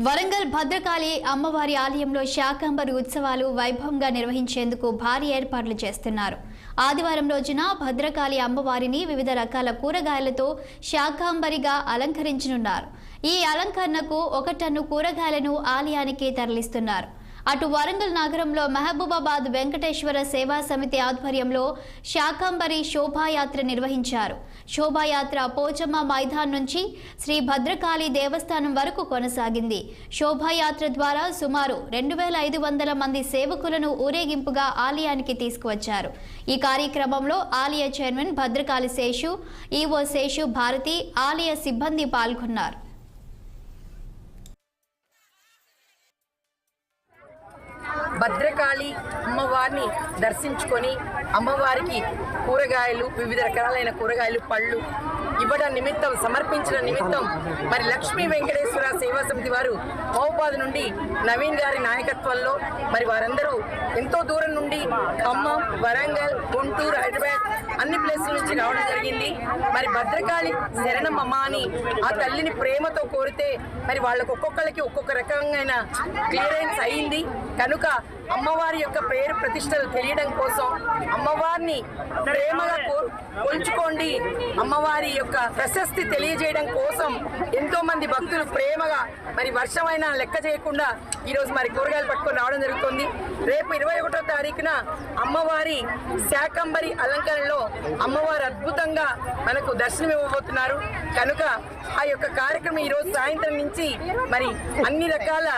వరంగల్ భద్రకాళి అమ్మవారి ఆలయంలో శాకంబరి ఉత్సవాలు వైభవంగా నిర్వహించేందుకు భారీ ఏర్పాట్లు చేస్తున్నారు. ఆదివారం రోజున భద్రకాళి అమ్మవారిని వివిధ రకాల కూరగాయలతో శాకంబరిగా అలంకరించనున్నారు. ఈ అలంకరణకు 1 టన్ను కూరగాయలను ఆలయానికి తరలిస్తున్నారు. అటు వరంగల్ నగరంలో మహబూబాబాద్ వెంకటేశ్వర సేవా సమితి ఆధ్వర్యంలో శాకంబరి శోభాయాత్ర నిర్వహించారు. శోభాయాత్ర పోచమ్మ మైదాన్ నుంచి శ్రీ భద్రకాళి దేవస్థానం వరకు కొనసాగింది. శోభాయాత్ర ద్వారా సుమారు 2500 మంది సేవకులను ఊరేగింపుగా ఆలయానికి తీసుకువచ్చారు. ఈ కార్యక్రమంలో ఆలయ చైర్మన్ భద్రకాళి శేషు, ఈవో శేషు భారతి, ఆలయ సిబ్బంది పాల్గొన్నారు. భద్రకాళి అమ్మవారిని దర్శించుకొని అమ్మవారికి కూరగాయలు, వివిధ రకాలైన కూరగాయలు, పళ్ళు ఇవ్వడం నిమిత్తం, సమర్పించిన నిమిత్తం మరి లక్ష్మీ వెంకటేశ్వర సేవా సమితి వారు మహబూబాబాద్ నుండి నవీన్ గారి నాయకత్వంలో మరి వారందరూ ఎంతో దూరం నుండి ఖమ్మం, వరంగల్, గుంటూరు, హైదరాబాద్ అన్ని ప్లేసుల నుంచి రావడం జరిగింది. మరి భద్రకాళి శరణమ్మ అని ఆ తల్లిని ప్రేమతో కోరితే మరి వాళ్ళకు ఒక్కొక్కరికి ఒక్కొక్క రకమైన క్లియరెన్స్ అయింది. కనుక అమ్మవారి యొక్క పేరు ప్రతిష్టలు తెలియడం కోసం, అమ్మవారిని ప్రేమగా కొలుచుకోండి, అమ్మవారి యొక్క ప్రశస్తి తెలియజేయడం కోసం ఎంతో మంది భక్తులు ప్రేమగా మరి వర్షమైనా లెక్క చేయకుండా ఈరోజు మరి కూరగాయలు పట్టుకొని రావడం జరుగుతుంది. రేపు 21వ తారీఖున అమ్మవారి శాకంబరి అలంకరణలో అమ్మవారు అద్భుతంగా మనకు దర్శనం ఇవ్వబోతున్నారు. కనుక ఆ యొక్క కార్యక్రమం ఈరోజు సాయంత్రం నుంచి మరి అన్ని రకాల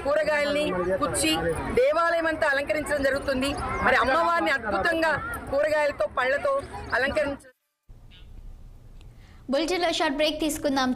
కూరగాయల్ని కుచ్చి దేవాలయం అంతా అలంకరించడం జరుగుతుంది. మరి అమ్మవారిని అద్భుతంగా కూరగాయలతో, పళ్ళతో అలంకరించ. బులెటిన్లో షార్ట్ బ్రేక్ తీసుకుందాం.